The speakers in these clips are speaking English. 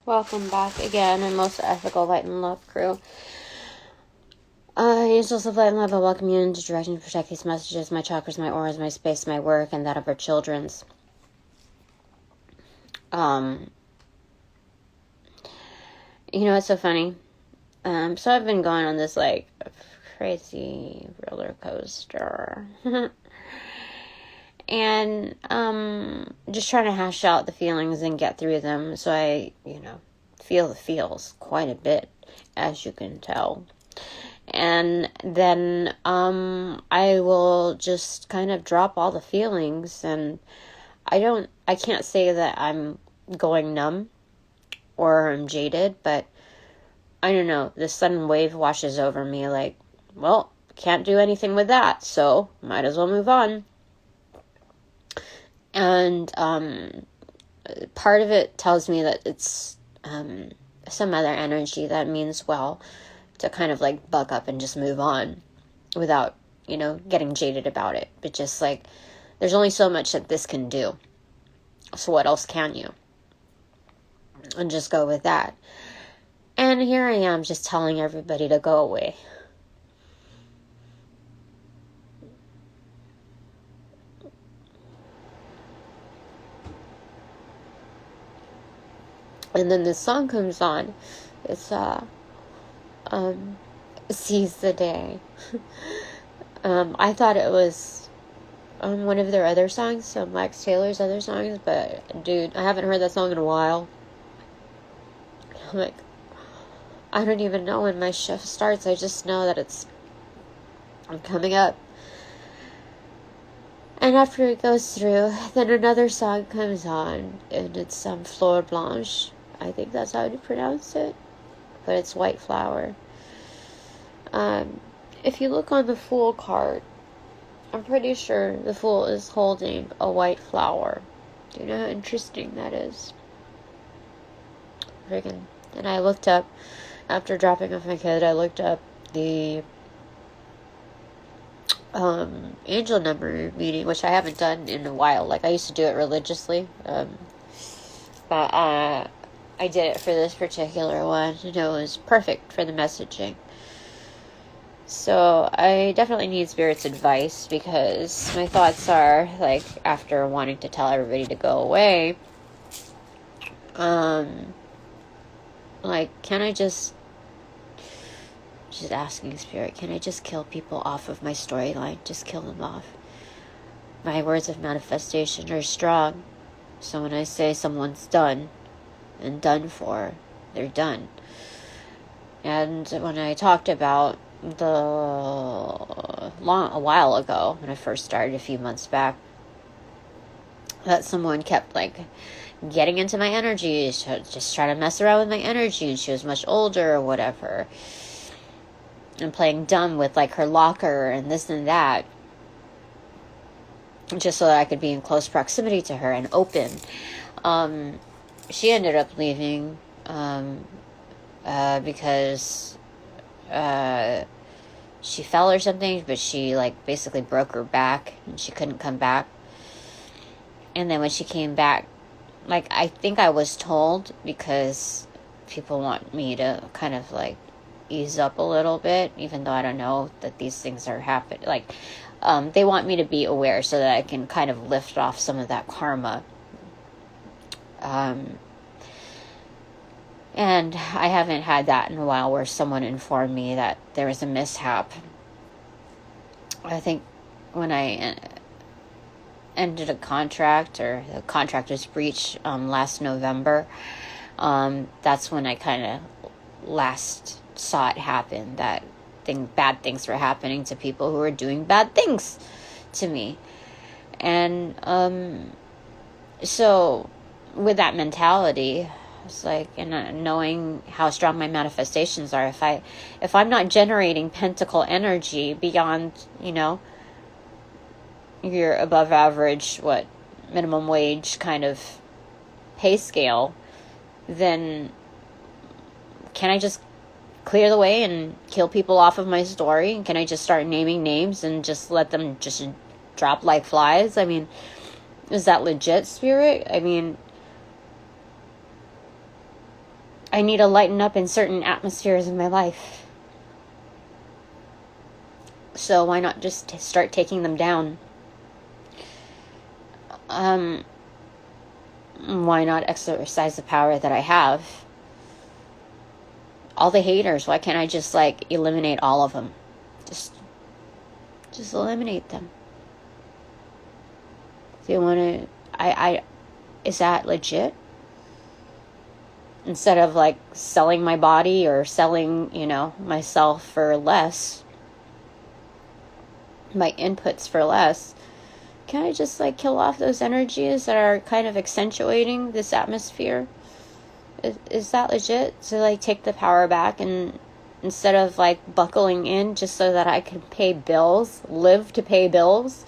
Welcome back again, and most ethical light and love crew. Angels of light and love, I welcome you into direction to protect these messages, my chakras, my auras, my space, my work, and that of our children's. You know, it's so funny. So I've been going on this, crazy roller coaster. And, just trying to hash out the feelings and get through them. So I, feel the feels quite a bit, as you can tell. And then, I will just kind of drop all the feelings, and I can't say that I'm going numb or I'm jaded, but I don't know, this sudden wave washes over me like, well, can't do anything with that, so might as well move on. And part of it tells me that it's some other energy that means well to kind of like buck up and just move on without, getting jaded about it. But just like, there's only so much that this can do. So what else can you? And just go with that. And here I am just telling everybody to go away. And then this song comes on. It's Seize the Day. I thought it was one of their other songs, Max Taylor's other songs, but dude, I haven't heard that song in a while. I'm like, I don't even know when my shift starts. I just know that I'm coming up. And after it goes through, then another song comes on, and it's Fleur Blanche. I think that's how you pronounce it, but it's White Flower. If you look on the Fool card, I'm pretty sure the Fool is holding a white flower. Do you know how interesting that is? Friggin'. And I looked up, after dropping off my kid, I looked up the angel number meeting, which I haven't done in a while. Like, I used to do it religiously, but I did it for this particular one, and it was perfect for the messaging. So I definitely need Spirit's advice, because my thoughts are, like, after wanting to tell everybody to go away, can I just asking Spirit, can I just kill people off of my storyline? Just kill them off. My words of manifestation are strong. So when I say someone's done and done for, they're done. And when I talked about a while ago, when I first started a few months back, that someone kept getting into my energy, just trying to mess around with my energy, and she was much older or whatever, and playing dumb with her locker and this and that, just so that I could be in close proximity to her and open. She ended up leaving because she fell or something, but she basically broke her back and she couldn't come back. And then when she came back, I think I was told, because people want me to kind of ease up a little bit, even though I don't know that these things are happening. They want me to be aware so that I can kind of lift off some of that karma. And I haven't had that in a while, where someone informed me that there was a mishap. I think when I ended a contract, or the contract was breached last November, that's when I kind of last saw it happen, that bad things were happening to people who were doing bad things to me. And so with that mentality, it's and knowing how strong my manifestations are, if I'm not generating pentacle energy beyond, your above average, minimum wage kind of pay scale, then can I just clear the way and kill people off of my story? Can I just start naming names and just let them just drop like flies? I mean, is that legit, Spirit? I mean, I need to lighten up in certain atmospheres in my life. So why not just start taking them down? Why not exercise the power that I have? All the haters, why can't I just like eliminate all of them? Just eliminate them. Do you want to, is that legit? Instead of like selling my body or selling, myself for less, my inputs for less, can I just like kill off those energies that are kind of accentuating this atmosphere? Is that legit? To like take the power back, and instead of like buckling in just so that I can pay bills, live to pay bills,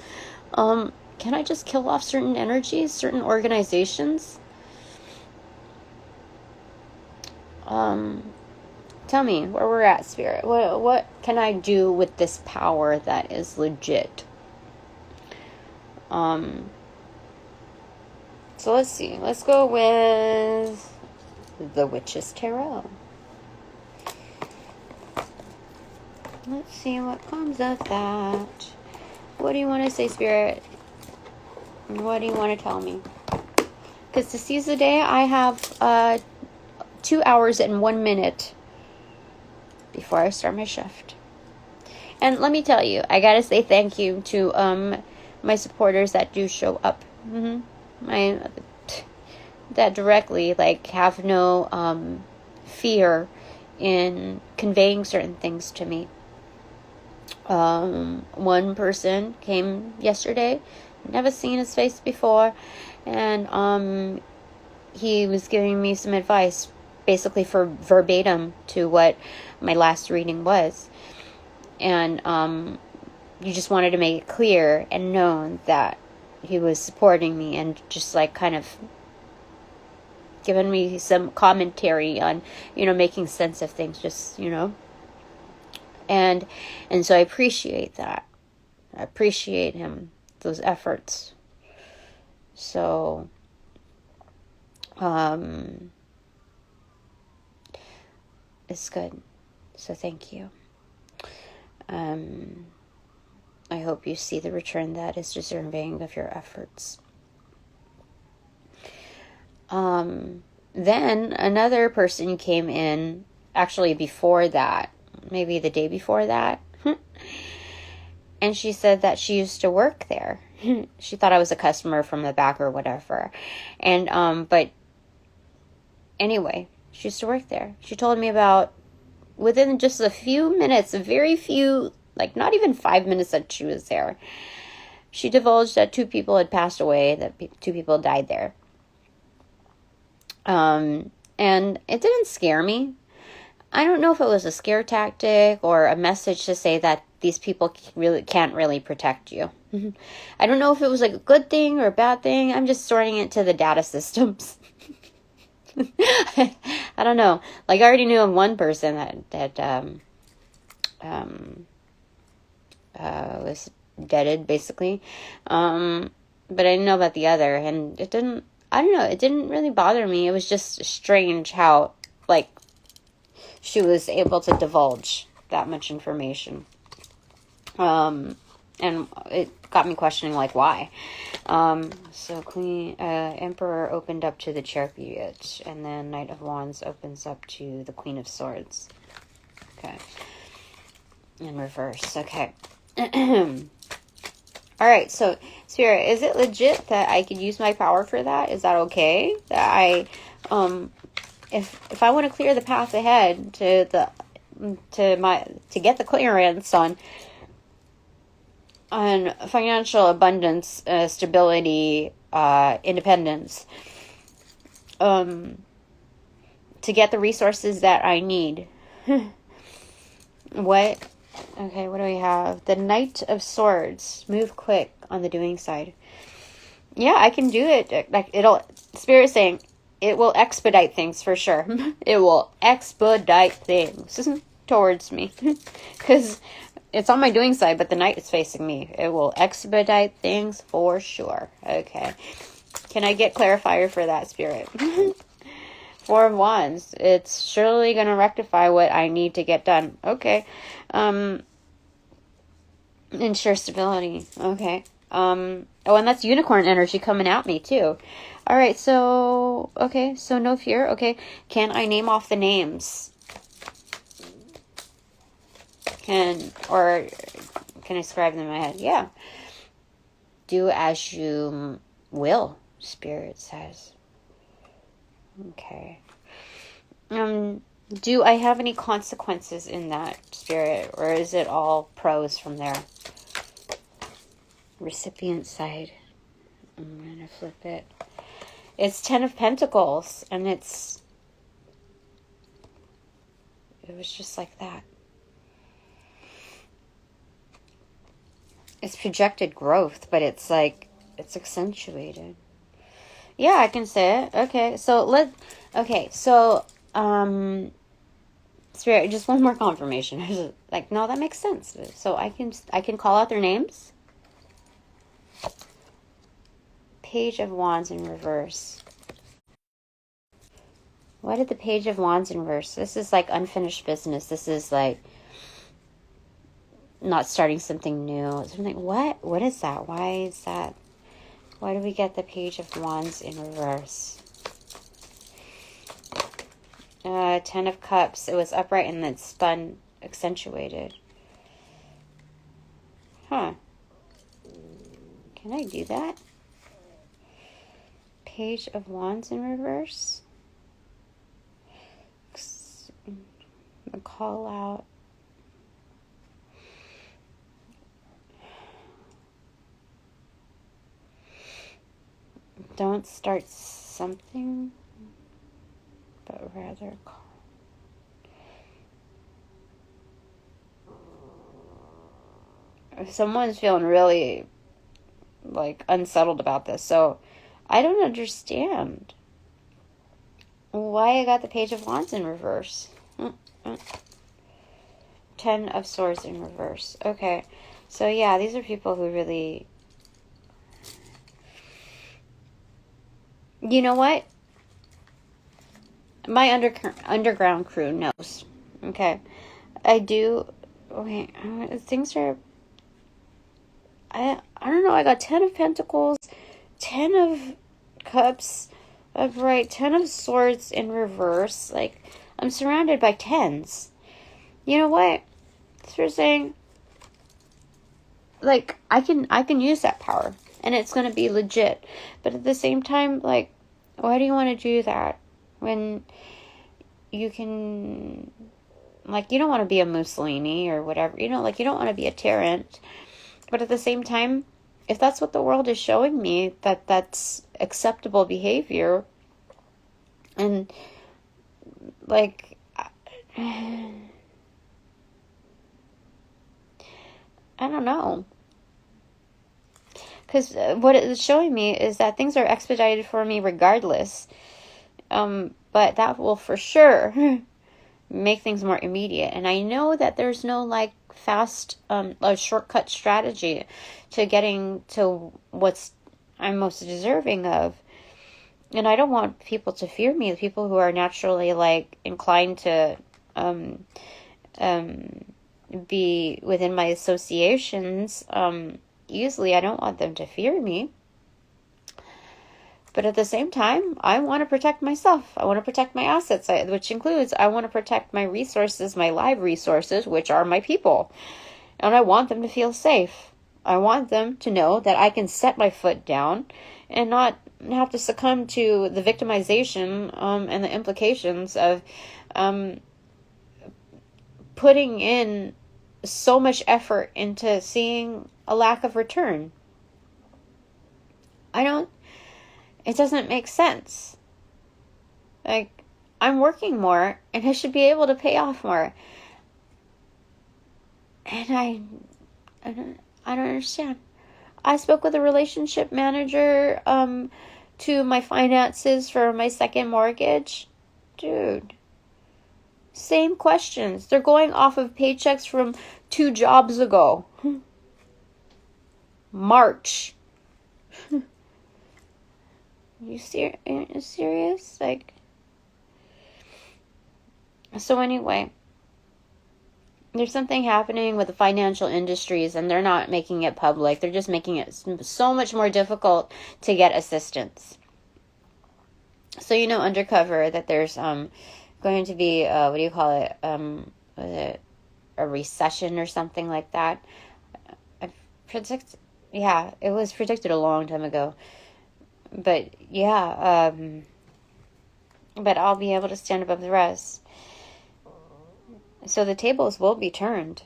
can I just kill off certain energies, certain organizations? Tell me where we're at, Spirit. What can I do with this power that is legit? So let's see. Let's go with the Witch's Tarot. Let's see what comes of that. What do you want to say, Spirit? What do you want to tell me? Because to seize the day, I have 2 hours and 1 minute before I start my shift. And let me tell you, I gotta say thank you to my supporters that do show up. That directly like have no fear in conveying certain things to me. One person came yesterday, never seen his face before, and he was giving me some advice, basically for verbatim to what my last reading was. And you just wanted to make it clear and known that he was supporting me and just like kind of giving me some commentary on, making sense of things, just, and so I appreciate that. I appreciate him, those efforts. So, it's good. So thank you. I hope you see the return that is deserving of your efforts. Then another person came in, actually before that, maybe the day before that, and she said that she used to work there. She thought I was a customer from the back or whatever. And, but anyway, she used to work there. She told me about, within just a few minutes, a very few, like not even 5 minutes that she was there, she divulged that 2 people had passed away, that 2 people died there. And it didn't scare me. I don't know if it was a scare tactic or a message to say that these people can't really protect you. I don't know if it was like a good thing or a bad thing. I'm just sorting it to the data systems. I don't know. Like, I already knew of one person that was deaded, basically. But I didn't know about the other, and it didn't really bother me. It was just strange how, like, she was able to divulge that much information. And it got me questioning, like, why? So Emperor opened up to the Chariot, and then Knight of Wands opens up to the Queen of Swords. Okay. In reverse. Okay. Alright, so, Spirit, is it legit that I could use my power for that? Is that okay? That I, if I want to clear the path ahead to get the clearance on financial abundance, stability, independence, to get the resources that I need. What? Okay, what do we have? The Knight of Swords. Move quick on the doing side. Yeah, I can do it. Like, Spirit saying, it will expedite things for sure. It will expedite things towards me. Because it's on my doing side, but the Knight is facing me. It will expedite things for sure. Okay. Can I get clarifier for that, Spirit? Four of Wands. It's surely going to rectify what I need to get done. Okay. Ensure stability. Okay. Oh, and that's unicorn energy coming at me too. All right. So, okay. So no fear. Okay. Can I name off the names? Can I scribe them in my head? Yeah. Do as you will, Spirit says. Okay. Do I have any consequences in that, Spirit? Or is it all pros from there? Recipient side. I'm going to flip it. It's 10 of Pentacles. And it was just like that. It's projected growth, but it's like, it's accentuated. Yeah, I can say it. Okay, so Spirit, just one more confirmation. Like, no, that makes sense. So I can call out their names. Page of Wands in reverse. Why did the Page of Wands in reverse? This is like unfinished business. This is like not starting something new. Something, what is that? Why is that? Why do we get the Page of Wands in reverse? 10 of Cups. It was upright and then spun, accentuated. Huh. Can I do that? Page of Wands in reverse. A call out. Don't start something, but rather call. Someone's feeling really like unsettled about this, so I don't understand why I got the Page of Wands in reverse. 10 of Swords in reverse. Okay, so yeah, these are people who really, you know what? My underground crew knows. Okay, I do. Okay, things are. I don't know. I got 10 of Pentacles, 10 of Cups, upright, 10 of Swords in reverse. Like, I'm surrounded by 10s. You know what? They're saying, like, I can use that power, and it's going to be legit. But at the same time, like, why do you want to do that when you can, like, you don't want to be a Mussolini or whatever, you know, like, you don't want to be a tyrant. But at the same time, if that's what the world is showing me, that's acceptable behavior, and, like, I don't know. Because what it's showing me is that things are expedited for me regardless. But that will for sure make things more immediate. And I know that there's no, like, fast, a shortcut strategy to getting to what's I'm most deserving of. And I don't want people to fear me, the people who are naturally, like, inclined to be within my associations easily. I don't want them to fear me. But at the same time, I want to protect myself. I want to protect my assets, which includes I want to protect my resources, my live resources, which are my people. And I want them to feel safe. I want them to know that I can set my foot down and not have to succumb to the victimization and the implications of putting in so much effort into seeing a lack of return. It doesn't make sense. Like, I'm working more and I should be able to pay off more. And I don't understand. I spoke with a relationship manager to my finances for my second mortgage. Dude. Same questions. They're going off of paychecks from 2 jobs ago. March. Are you serious? Like, So anyway, there's something happening with the financial industries, and they're not making it public. They're just making it so much more difficult to get assistance. So, undercover, that there's going to be, what do you call it? Was it a recession or something like that? It was predicted a long time ago. But, yeah, but I'll be able to stand above the rest. So the tables will be turned.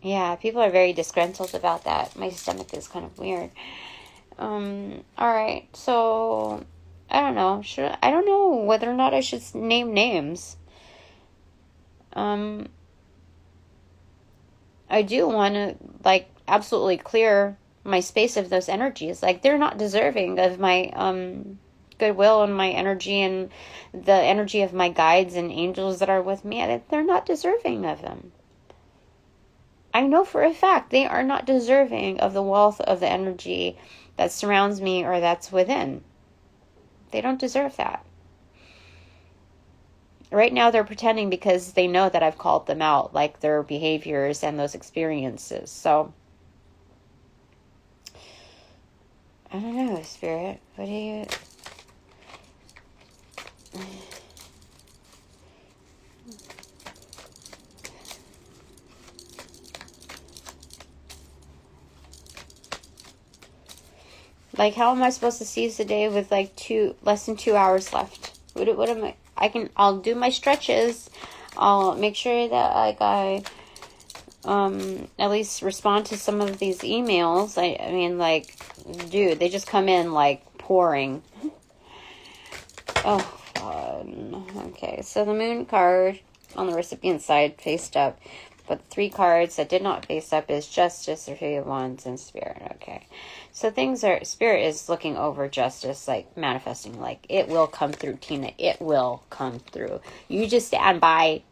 Yeah, people are very disgruntled about that. My stomach is kind of weird. Alright, so I don't know. I don't know whether or not I should name names. I do want to, absolutely clear my space of those energies. They're not deserving of my, goodwill and my energy and the energy of my guides and angels that are with me. They're not deserving of them. I know for a fact they are not deserving of the wealth of the energy that surrounds me or that's within. They don't deserve that. Right now they're pretending because they know that I've called them out, their behaviors and those experiences. So, I don't know, Spirit. What do you... how am I supposed to seize the day with less than 2 hours left? What am I'll do my stretches. I'll make sure that I at least respond to some of these emails. I mean, dude, they just come in pouring. Oh, fun. Okay, so the moon card on the recipient side faced up, but the 3 cards that did not face up is Justice, the 3 of Wands, and Spirit. Okay, so Spirit is looking over Justice, manifesting, it will come through, Tina. It will come through. You just stand by.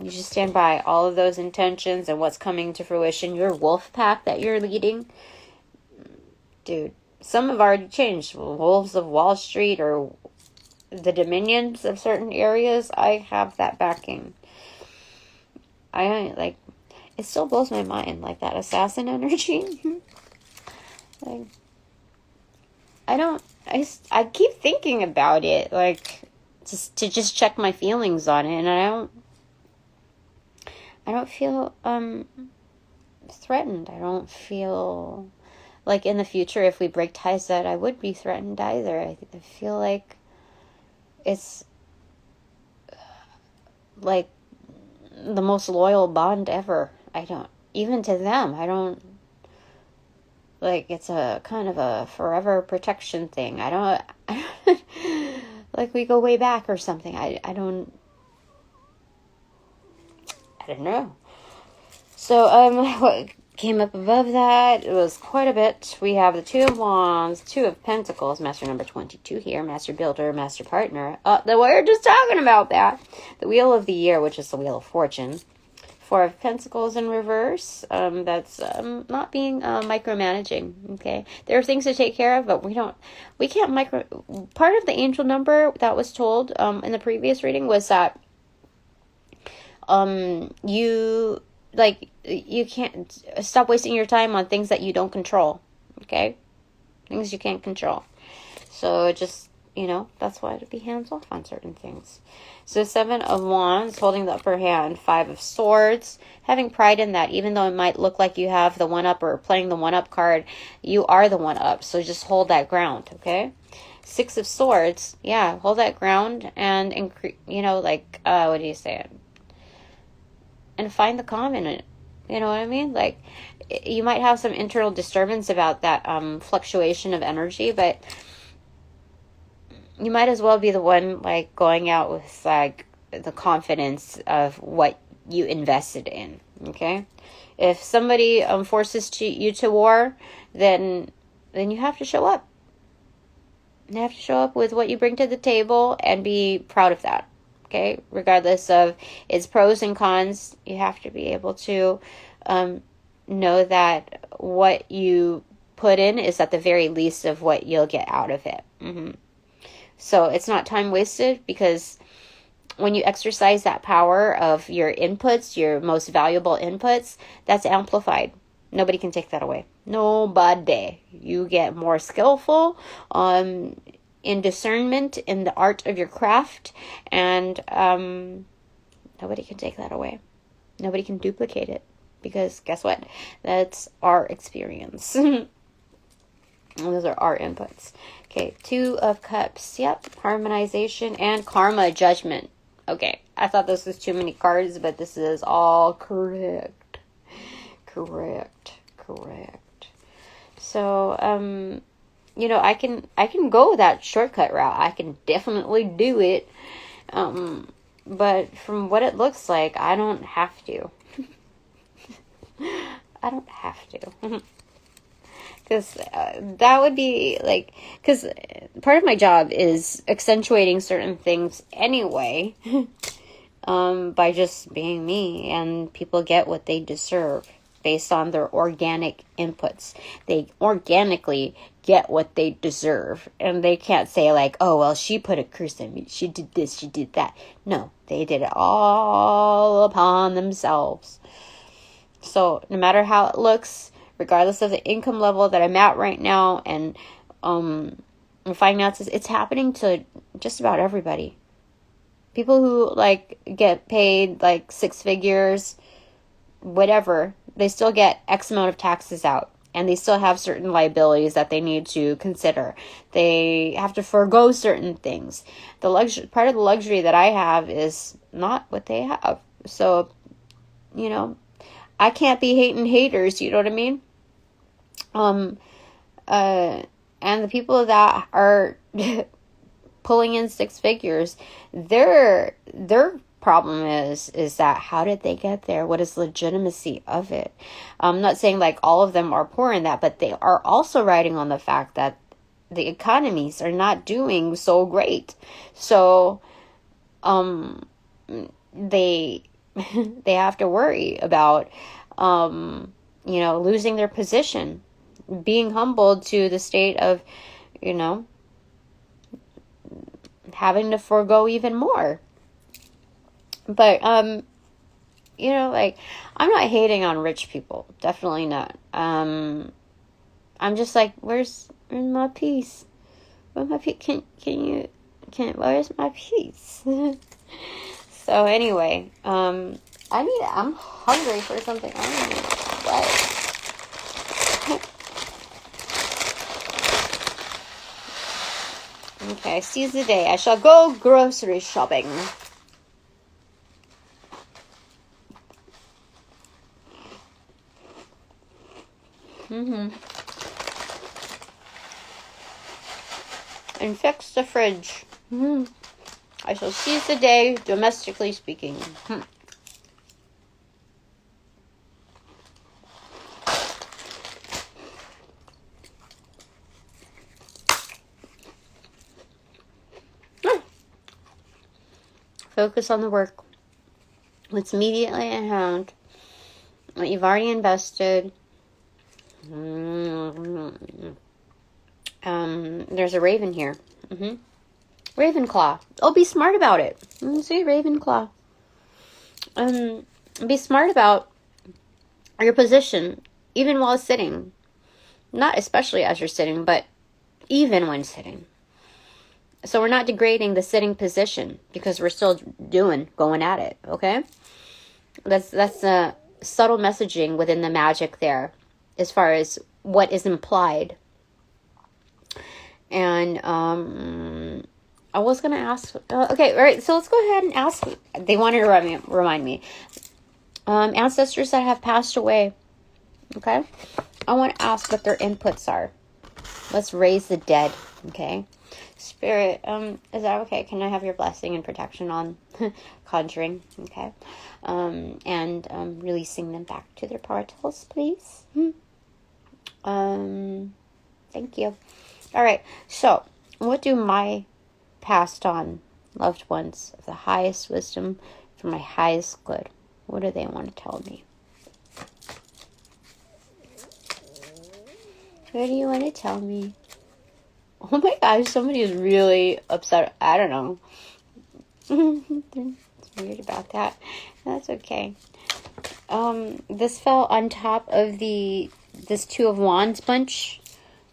You just stand by all of those intentions and what's coming to fruition. Your wolf pack that you're leading, dude, some have already changed. Wolves of Wall Street or the dominions of certain areas, I have that backing. It still blows my mind, that assassin energy. I keep thinking about it, just check my feelings on it, and I don't feel threatened. I don't feel in the future, if we break ties, that I would be threatened either. I feel like it's the most loyal bond ever. Even to them, it's a kind of a forever protection thing. I don't we go way back or something. I don't know. So, what came up above that, it was quite a bit. We have the 2 of Wands, 2 of Pentacles, Master number 22 here, Master Builder, Master Partner. We were just talking about that. The Wheel of the Year, which is the Wheel of Fortune. 4 of Pentacles in reverse. That's not being micromanaging, okay? There are things to take care of, but we can't part of the angel number that was told in the previous reading was that you can't stop wasting your time on things that you don't control, okay? Things you can't control. So just, that's why to be hands off on certain things. So 7 of Wands, holding the upper hand. 5 of Swords, having pride in that. Even though it might look like you have the 1-up or playing the 1-up card, you are the 1-up. So just hold that ground, okay? 6 of Swords, yeah, hold that ground and, what do you say? And find the calm in it. You know what I mean? You might have some internal disturbance about that fluctuation of energy, but you might as well be the one going out with the confidence of what you invested in. Okay, if somebody forces you to war, then you have to show up. You have to show up with what you bring to the table and be proud of that. Okay, regardless of its pros and cons, you have to be able to know that what you put in is at the very least of what you'll get out of it. So it's not time wasted, because when you exercise that power of your inputs, your most valuable inputs, that's amplified. Nobody can take that away. Nobody. You get more skillful in discernment, in the art of your craft, and nobody can take that away. Nobody can duplicate it, because guess what? That's our experience. Those are our inputs. Okay, 2 of Cups. Yep, harmonization and karma, judgment. Okay, I thought this was too many cards, but this is all correct. Correct. So, I can go that shortcut route. I can definitely do it. But from what it looks like, I don't have to. I don't have to. Because that would be like, because part of my job is accentuating certain things anyway, by just being me, and people get what they deserve based on their organic inputs. They organically get what they deserve, and they can't say like, oh, well, she put a curse on me, she did this, she did that. No, they did it all upon themselves. So no matter how it looks, regardless of the income level that I'm at right now, and finances, it's happening to just about everybody. People who like get paid like 6 figures, whatever, they still get X amount of taxes out, and they still have certain liabilities that they need to consider. They have to forego certain things. Part of the luxury that I have is not what they have. So, I can't be hating haters, you know what I mean? And the people that are pulling in 6 figures, their problem is that how did they get there? What is legitimacy of it? I'm not saying like all of them are poor in that, but they are also riding on the fact that the economies are not doing so great. So, they have to worry about, losing their position, being humbled to the state of, having to forego even more. But, like, I'm not hating on rich people. Definitely not. I'm just like, where's my peace? Where's my peace? Where's my peace? So anyway, I'm hungry for something. I don't know what. Okay, seize the day. I shall go grocery shopping. And fix the fridge. I shall seize the day, domestically speaking. Focus on the work. What's immediately at hand. What you've already invested. There's a raven here. Ravenclaw. Oh, be smart about it. See, Ravenclaw. Be smart about your position, even while sitting. Not especially as you're sitting, but even when sitting. So we're not degrading the sitting position, because we're still going at it, okay? That's a subtle messaging within the magic there, as far as what is implied. And I was going to ask, okay, all right, so let's go ahead and ask. They wanted to remind me. Ancestors that have passed away, okay? I want to ask what their inputs are. Let's raise the dead, okay? Spirit, is that okay? Can I have your blessing and protection on Conjuring, okay? And releasing them back to their portals, please. Thank you. All right, so what do my passed on loved ones of the highest wisdom for my highest good, what do they want to tell me? What do you want to tell me? Oh my gosh, somebody is really upset. I don't know. It's weird about that. That's okay. This fell on top of this Two of Wands bunch.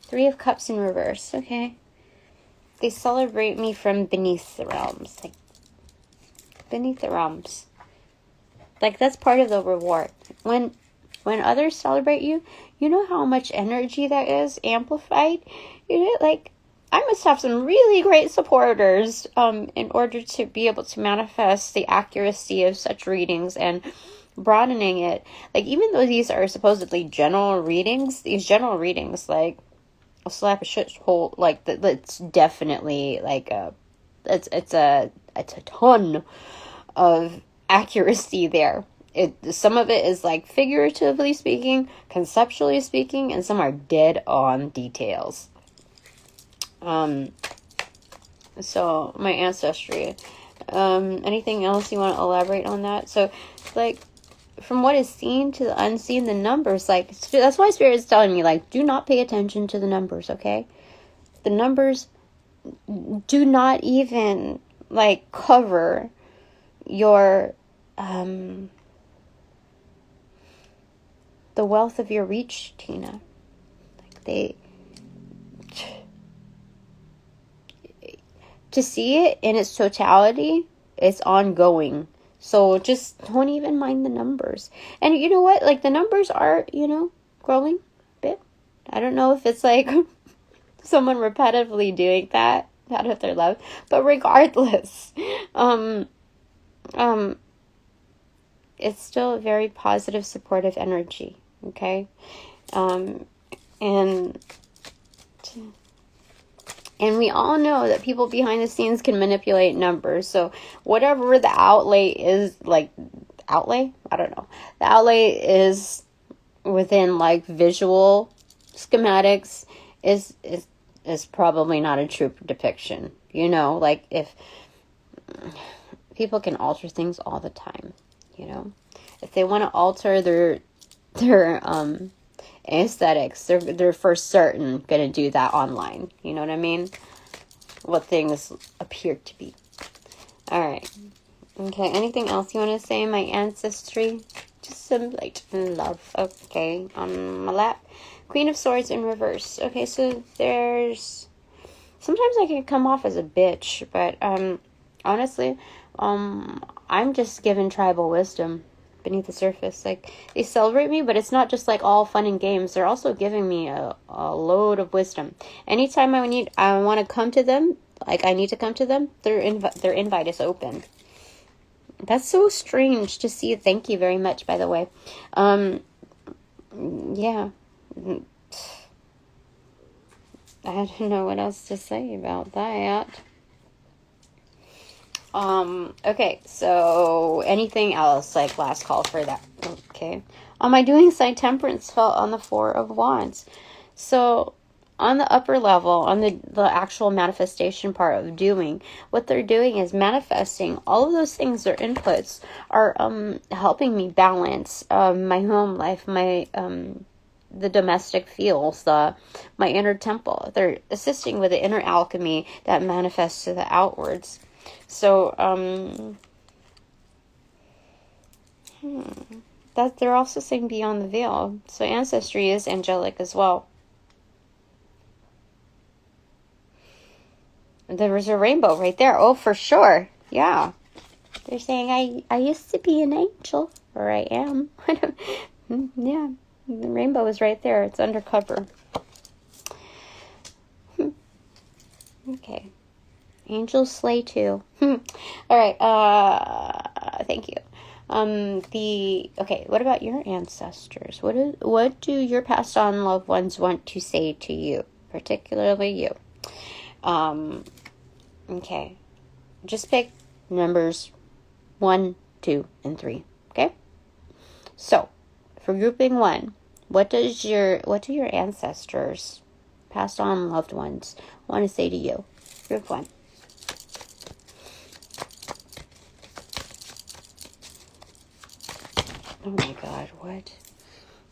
Three of Cups in reverse. Okay. They celebrate me from beneath the realms. Like, beneath the realms. Like, that's part of the reward. When others celebrate you, you know how much energy that is amplified? You know, like, I must have some really great supporters in order to be able to manifest the accuracy of such readings and broadening it. Like, even though these are supposedly general readings, these general readings, like, I'll slap a shithole, like, that's definitely, like, it's a ton of accuracy there. Some of it is, like, figuratively speaking, conceptually speaking, and some are dead on details. So my ancestry. Anything else you want to elaborate on that? So, like, from what is seen to the unseen, the numbers, like, that's why Spirit is telling me, like, do not pay attention to the numbers, okay? The numbers do not even, like, cover your, the wealth of your reach, Tina. Like, to see it in its totality, it's ongoing. So just don't even mind the numbers. And you know what? Like, the numbers are, growing a bit. I don't know if it's like someone repetitively doing that out of their love. But regardless, it's still a very positive, supportive energy. Okay? And we all know that people behind the scenes can manipulate numbers. So whatever the outlay is, like, outlay? I don't know. The outlay is within, like, visual schematics is probably not a true depiction. Like, if people can alter things all the time, If they want to alter their aesthetics, they're for certain gonna do that online. You know what I mean? What things appear to be. Alright. Okay, anything else you want to say? My ancestry? Just some light and love. Okay, on my lap. Queen of Swords in reverse. Okay, so there's... Sometimes I can come off as a bitch, but honestly, I'm just given tribal wisdom beneath the surface. Like, they celebrate me, but it's not just like all fun and games. They're also giving me a load of wisdom. Anytime I want to come to them, like, I need to come to them, their invite is open. That's so strange to see. Thank you very much, by the way. Yeah. I don't know what else to say about that. Okay, so anything else, like, last call for that. Okay. On my doing side, Temperance fell on the Four of Wands. So on the upper level, on the actual manifestation part of doing, what they're doing is manifesting all of those things. Their inputs are helping me balance my home life, my the domestic feels, my inner temple. They're assisting with the inner alchemy that manifests to the outwards. So, that they're also saying beyond the veil. So ancestry is angelic as well. There was a rainbow right there. Oh, for sure. Yeah. They're saying, I used to be an angel, or I am. Yeah. The rainbow is right there. It's undercover. Okay. Angels slay too. All right. Thank you. Okay. What about your ancestors? What do your passed on loved ones want to say to you, particularly you? Okay. Just pick numbers 1, 2, and 3. Okay. So, for grouping 1, what do your ancestors, passed on loved ones, want to say to you? Group 1. Oh my god, what?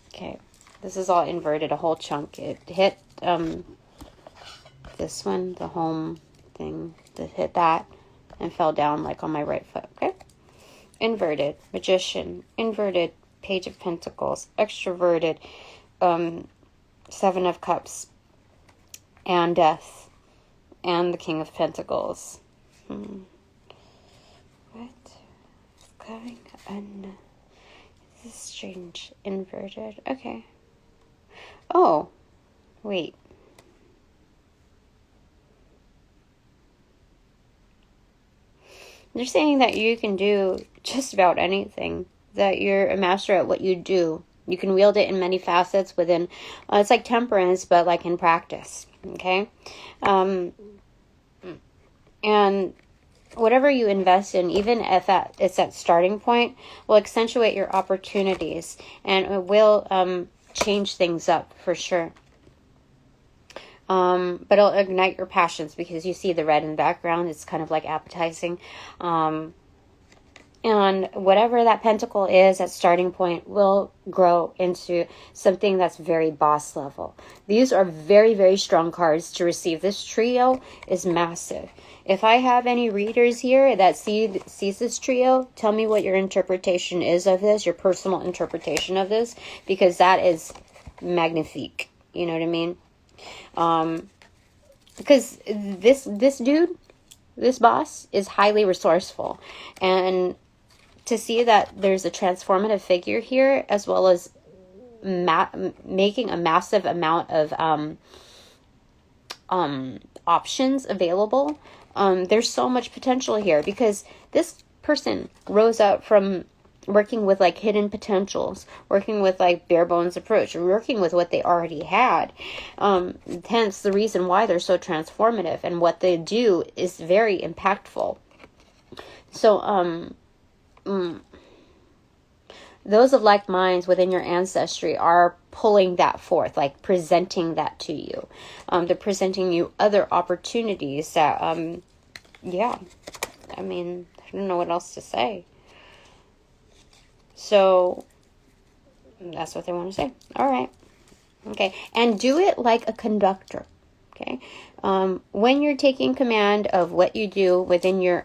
Okay. This is all inverted, a whole chunk. It hit this one, the home thing, that hit that and fell down like on my right foot, okay? Inverted, Magician, inverted, Page of Pentacles, extroverted, Seven of Cups, and Death, and the King of Pentacles. What is going on? This is strange. Inverted. Okay. Oh, wait. They're saying that you can do just about anything, that you're a master at what you do. You can wield it in many facets within, it's like temperance, but like in practice, okay? And whatever you invest in, even if it's at starting point, will accentuate your opportunities, and it will change things up for sure. But it'll ignite your passions, because you see the red in the background. It's kind of like appetizing. And whatever that pentacle is at starting point will grow into something that's very boss level. These are very, very strong cards to receive. This trio is massive. If I have any readers here that sees this trio, tell me what your interpretation is of this, your personal interpretation of this, because that is magnifique. You know what I mean? Because this dude, this boss, is highly resourceful, and to see that there's a transformative figure here, as well as making a massive amount of options available, there's so much potential here, because this person rose up from working with like hidden potentials, working with like bare bones approach, working with what they already had. Hence the reason why they're so transformative, and what they do is very impactful. So those of like minds within your ancestry are pulling that forth, like presenting that to you. They're presenting you other opportunities that, yeah, I mean, I don't know what else to say. So that's what they want to say. All right. Okay. And do it like a conductor. Okay. When you're taking command of what you do within your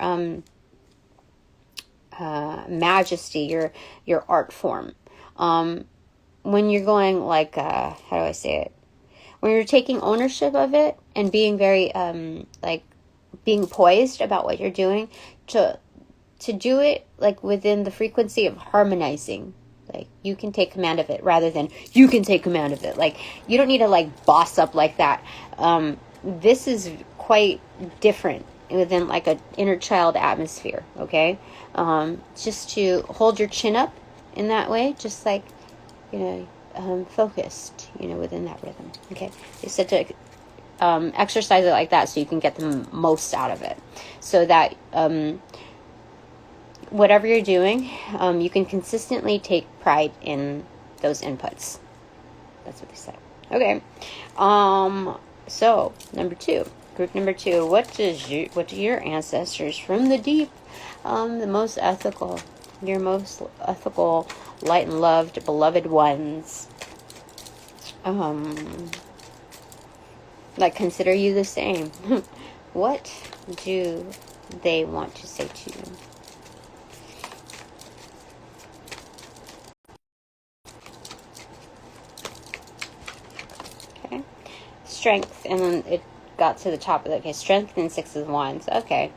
majesty, your art form, when you're going like, how do I say it? When you're taking ownership of it and being very like being poised about what you're doing, to do it like within the frequency of harmonizing. Like, you can take command of it rather than you can take command of it. Like, you don't need to like boss up like that. This is quite different within like an inner child atmosphere. Okay. Just to hold your chin up in that way, just like, focused, within that rhythm. Okay. They said to exercise it like that so you can get the most out of it, so that whatever you're doing, you can consistently take pride in those inputs. That's what they said. Okay. So group number two, what do your ancestors from the deep, your most ethical, light and loved, beloved ones, like consider you the same. What do they want to say to you? Okay. Strength, and then it got to the top of it. Okay, strength and Six of Wands. Okay.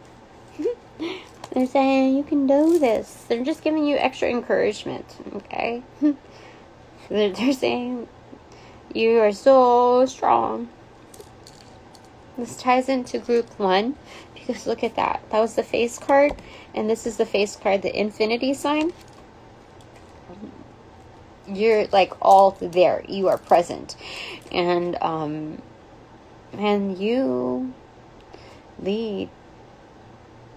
They're saying you can do this. They're just giving you extra encouragement. Okay. They're saying you are so strong. This ties into group one, because look at that. That was the face card, and this is the face card, the infinity sign. You're like all there. You are present, and you lead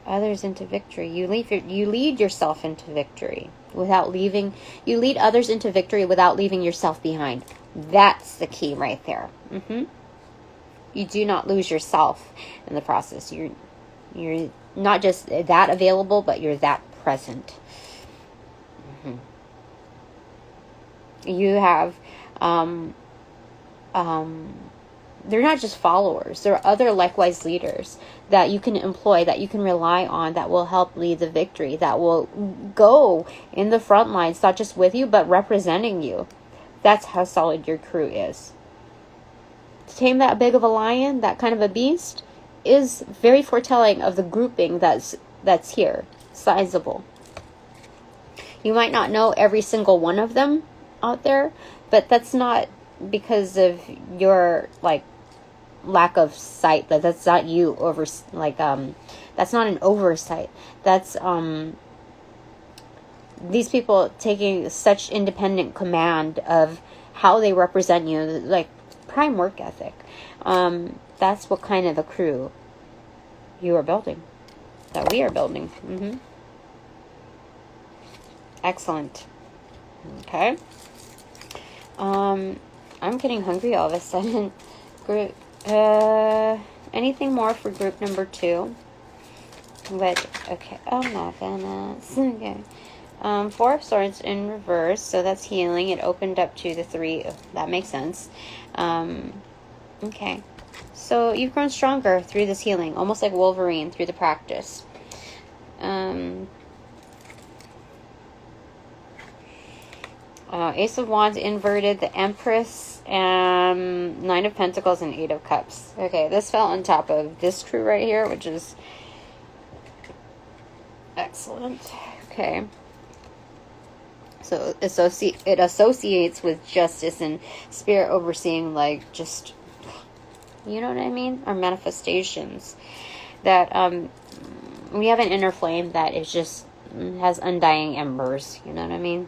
others into victory. You lead yourself into victory without leaving. You lead others into victory without leaving yourself behind. That's the key right there. You do not lose yourself in the process. You're not just that available, but you're that present. You have they're not just followers. There are other likewise leaders that you can employ, that you can rely on, that will help lead the victory, that will go in the front lines, not just with you, but representing you. That's how solid your crew is. To tame that big of a lion, that kind of a beast, is very foretelling of the grouping that's here. Sizable. You might not know every single one of them out there, but that's not because of your, like, lack of sight. That's not you that's not an oversight. That's these people taking such independent command of how they represent you, like prime work ethic. That's what kind of a crew you are building, that we are building. Excellent. Okay. I'm getting hungry all of a sudden. Group, anything more for group number 2? But, okay. Oh my goodness. Okay. 4 of Swords in reverse, so that's healing. It opened up to the 3. That makes sense. Okay. So you've grown stronger through this healing, almost like Wolverine through the practice. Ace of Wands inverted, the Empress, and 9 of Pentacles and 8 of Cups. Okay, this fell on top of this crew right here, which is excellent. Okay. So it associates with justice and spirit overseeing, like, just, you know what I mean? Our manifestations. That we have an inner flame that is just has undying embers, you know what I mean?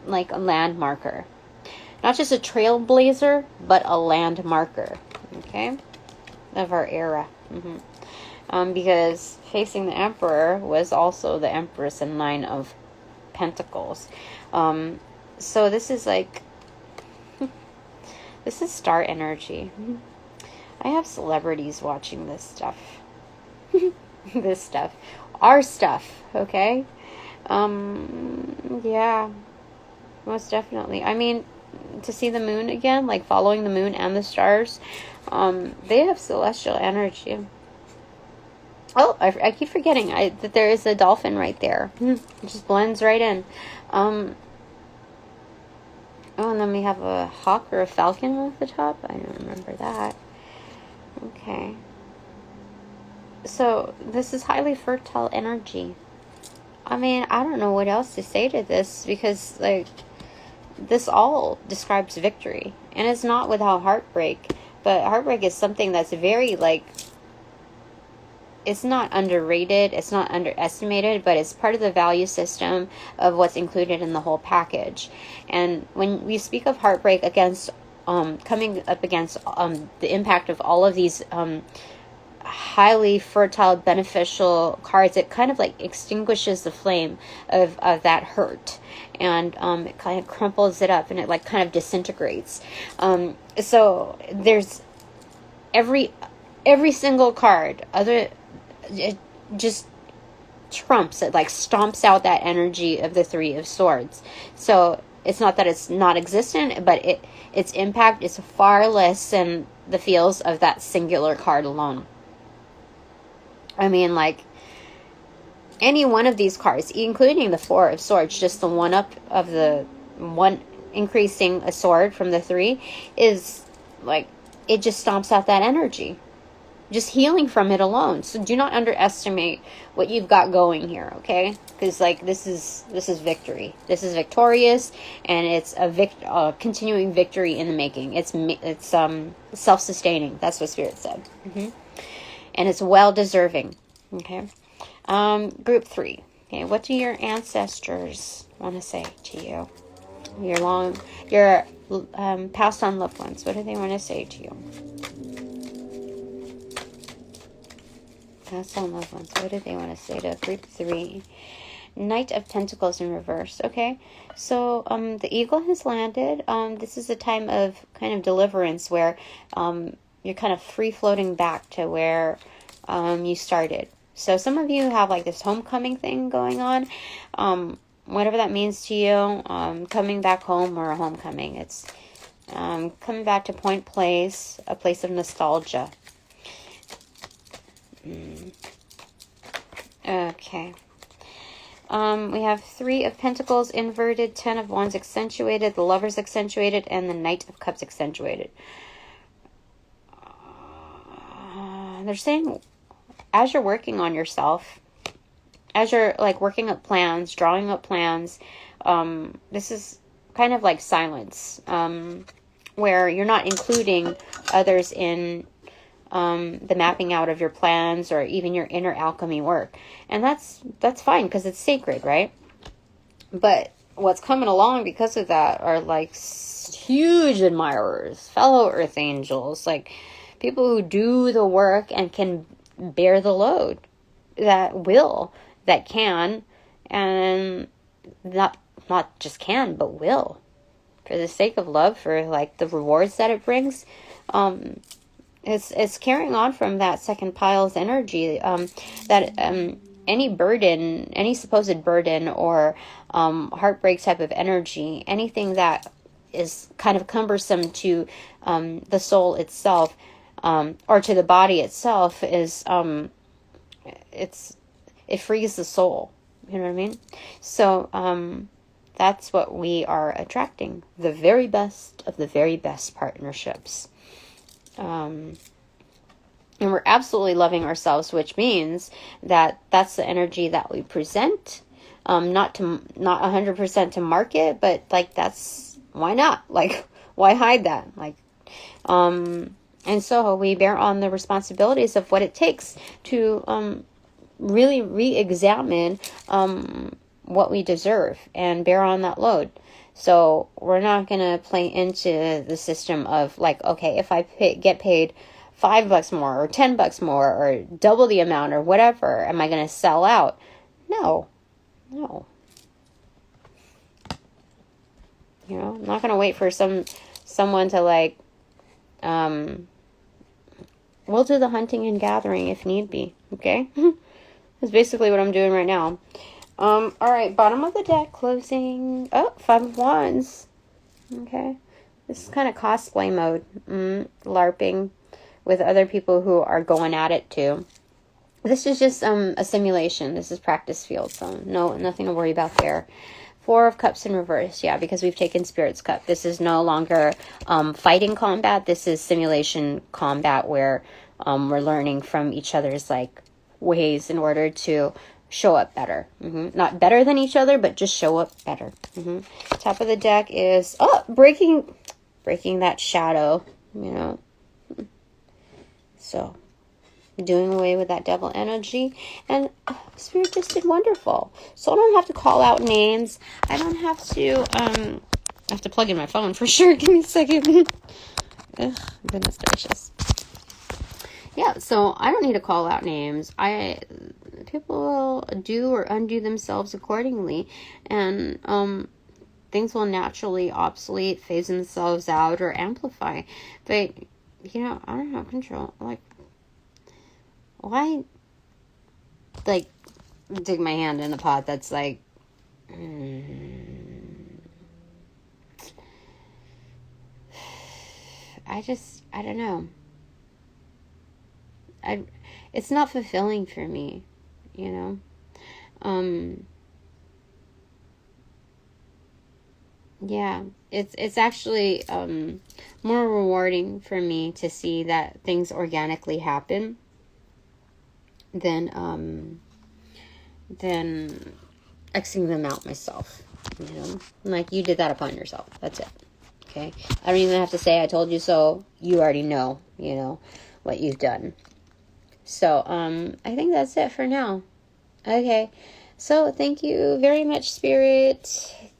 Like a landmarker. Not just a trailblazer, but a landmarker. Okay? Of our era. Because facing the Emperor was also the Empress and 9 of Pentacles. So this is like, this is star energy. I have celebrities watching this stuff. This stuff. Our stuff, okay? Yeah. Most definitely. I mean, to see the moon again, like following the moon and the stars, they have celestial energy. Oh, I keep forgetting that there is a dolphin right there. It just blends right in. Oh, and then we have a hawk or a falcon at the top. I don't remember that. Okay. So, this is highly fertile energy. I mean, I don't know what else to say to this, because, like, this all describes victory. And it's not without heartbreak. But heartbreak is something that's very, like, it's not underrated, it's not underestimated, but it's part of the value system of what's included in the whole package. And when we speak of heartbreak against, coming up against the impact of all of these highly fertile, beneficial cards, it kind of like extinguishes the flame of that hurt. And it kind of crumples it up, and it like kind of disintegrates. So there's every single card, it just trumps it, like stomps out that energy of the 3 of Swords. So it's not that it's not existent, but its impact is far less than the feels of that singular card alone. I mean, like, any one of these cards, including the 4 of Swords, just the one up of the one increasing a sword from the 3, is like, it just stomps out that energy. Just healing from it alone. So do not underestimate what you've got going here, okay? Because, like, this is victory. This is victorious, and it's a continuing victory in the making. It's self-sustaining. That's what Spirit said. And it's well-deserving, okay? Group 3. Okay, what do your ancestors want to say to you? Your passed on loved ones. What do they want to say to you? Passed on loved ones. What do they want to say to group 3? Knight of Pentacles in reverse. Okay, so the eagle has landed. This is a time of kind of deliverance where you're kind of free floating back to where you started. So some of you have like this homecoming thing going on. whatever that means to you, coming back home or a homecoming. It's coming back to point place, a place of nostalgia. Okay. We have 3 of Pentacles inverted, 10 of Wands accentuated, the Lovers accentuated, and the Knight of Cups accentuated. They're saying, as you're working on yourself, as you're like working up plans, drawing up plans, this is kind of like silence, where you're not including others in the mapping out of your plans or even your inner alchemy work. And that's fine because it's sacred, right? But what's coming along because of that are like huge admirers, fellow earth angels, like people who do the work and can bear the load, that can, and not just can, but will, for the sake of love, for like the rewards that it brings. It's carrying on from that second pile's energy, that any burden, any supposed burden or heartbreak type of energy, anything that is kind of cumbersome to the soul itself, or to the body itself, is it frees the soul. You know what I mean? So that's what we are attracting, the very best of the very best partnerships. And we're absolutely loving ourselves, which means that that's the energy that we present. Not 100% to market, but like why not? Like, why hide that? Like, and so we bear on the responsibilities of what it takes to really re-examine what we deserve and bear on that load. So we're not going to play into the system of like, okay, if I get paid $5 more or $10 more or double the amount or whatever, am I going to sell out? No. You know, I'm not going to wait for someone to like, we'll do the hunting and gathering if need be. Okay. That's basically what I'm doing right now. All right, bottom of the deck, closing. Oh, 5 of Wands. Okay. This is kind of cosplay mode. LARPing with other people who are going at it too. This is just a simulation. This is practice field, so nothing to worry about there. 4 of Cups in reverse. Yeah, because we've taken Spirit's Cup. This is no longer fighting combat. This is simulation combat where we're learning from each other's like ways in order to show up better. Not better than each other, but just show up better. Top of the deck is breaking that shadow, you know. So doing away with that devil energy, and Spirit just did wonderful. So I don't have to call out names. I don't have to I have to plug in my phone for sure. Give me a second. Ugh, goodness gracious. Yeah, so I don't need to call out names. People will do or undo themselves accordingly, and things will naturally obsolete, phase themselves out, or amplify. But you know, I don't have control. Like, why? Like, dig my hand in a pot that's like. I don't know. It's not fulfilling for me, you know. Yeah, it's actually more rewarding for me to see that things organically happen than Xing them out myself, you know. Like, you did that upon yourself. That's it. Okay? I don't even have to say I told you so. You already know, you know, what you've done. So, I think that's it for now. Okay. So, thank you very much, Spirit.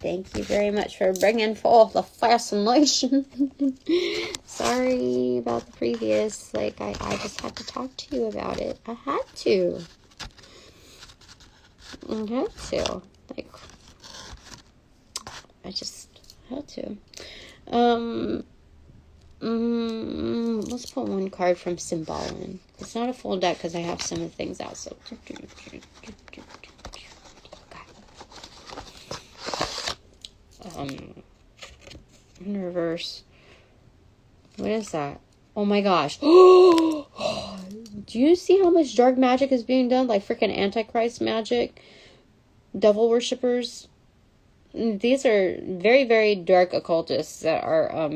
Thank you very much for bringing forth the fascination. Sorry about the previous. Like, I just had to talk to you about it. I had to. Like, I just had to. Let's put one card from Symbolin. It's not a full deck because I have some of the things out. So, in reverse. What is that? Oh my gosh. Do you see how much dark magic is being done? Like freaking Antichrist magic? Devil worshippers? These are very, very dark occultists that are,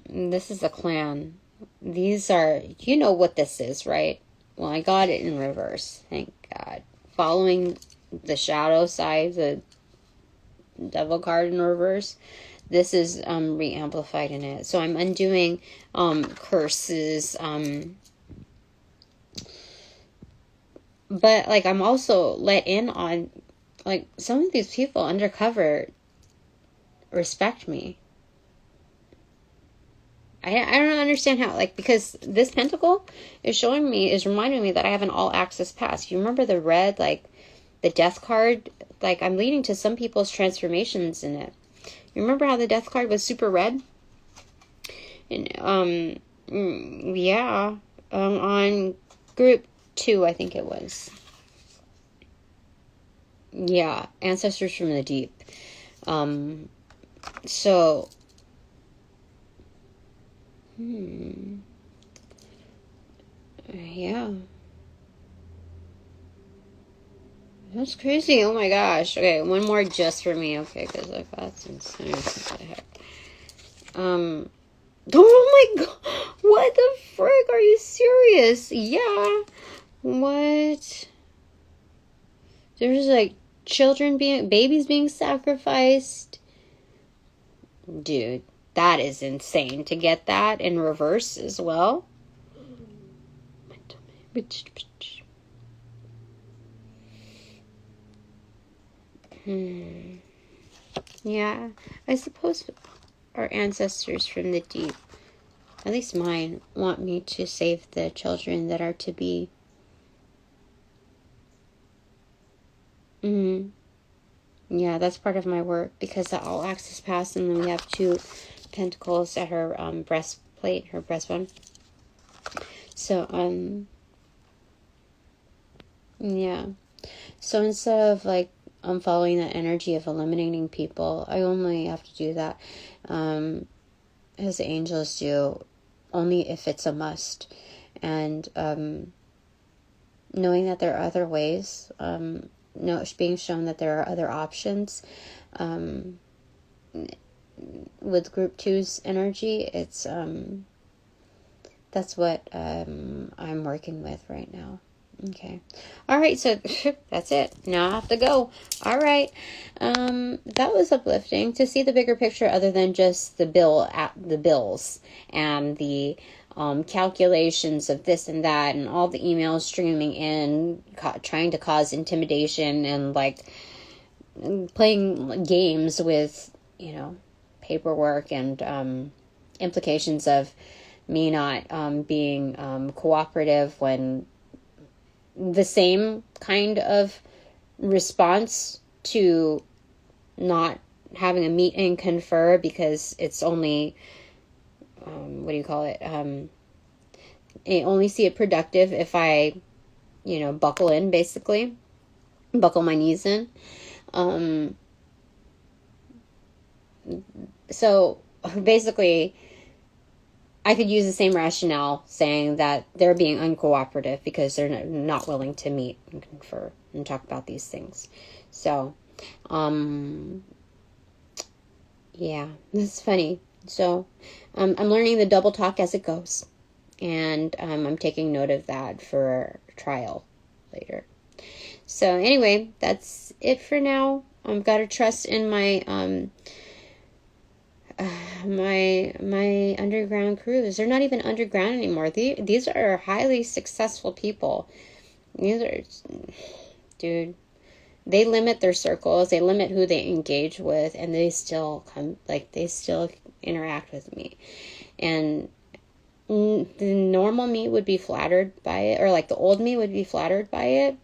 this is a clan. These are, you know what this is, right? Well, I got it in reverse. Thank God. Following the shadow side, the devil card in reverse. This is re-amplified in it. So I'm undoing curses. But like I'm also let in on like some of these people undercover respect me. I don't understand how, like, because this pentacle is reminding me that I have an all access pass. You remember the red, like the death card? Like I'm leading to some people's transformations in it. You remember how the death card was super red? And, yeah. On group 2, I think it was. Yeah, Ancestors from the Deep. So... yeah. That's crazy. Oh my gosh. Okay, one more just for me. Okay, because like that's insane. Oh my god. What the frick? Are you serious? Yeah. What? There's like babies being sacrificed. Dude, that is insane to get that in reverse as well. Yeah, I suppose our ancestors from the deep, at least mine, want me to save the children that are to be. Yeah, that's part of my work, because the all access pass, and then we have 2 pentacles at her breastplate, her breastbone. So, yeah. So instead of like following that energy of eliminating people, I only have to do that as the angels do, only if it's a must. And knowing that there are other ways, being shown that there are other options. With group 2's energy, it's that's what I'm working with right now. Okay. All right. So that's it. Now I have to go. All right. That was uplifting to see the bigger picture, other than just the bills and the calculations of this and that, and all the emails streaming in, trying to cause intimidation, and like playing games with, paperwork and implications of me not being cooperative, when the same kind of response to not having a meet and confer, because it's only, I only see it productive if I, buckle in, basically. Buckle my knees in. So basically, I could use the same rationale saying that they're being uncooperative because they're not willing to meet and confer and talk about these things. So, yeah, that's funny. So, I'm learning the double talk as it goes. And I'm taking note of that for trial later. So anyway, that's it for now. I've got to trust in my my underground crews. They're not even underground anymore. These are highly successful people. Dude, they limit their circles, they limit who they engage with, and they still interact with me. And the normal me would be flattered by it, or like the old me would be flattered by it.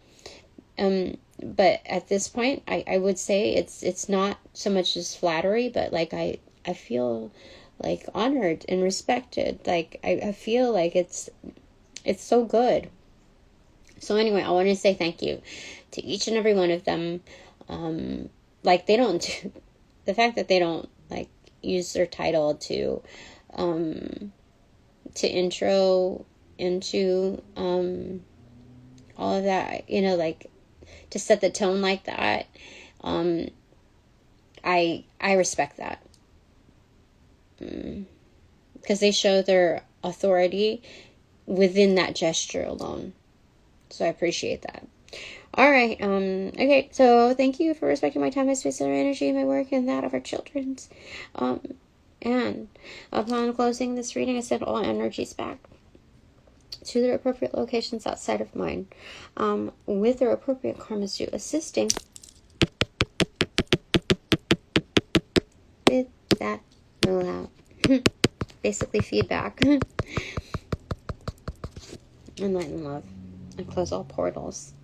But at this point, I would say it's not so much as flattery, but like I feel like honored and respected. Like I feel like it's so good. So anyway, I want to say thank you to each and every one of them. like they don't do, the fact that they don't like use their title to intro into all of that, you know, like to set the tone like that. I respect that, because they show their authority within that gesture alone. So I appreciate that. All right. Okay. So thank you for respecting my time, my space, and my energy, my work, and that of our children's. And upon closing this reading, I send all energies back to their appropriate locations outside of mine, with their appropriate karmas due, assisting with that rollout. Basically, feedback. And light and love. And close all portals.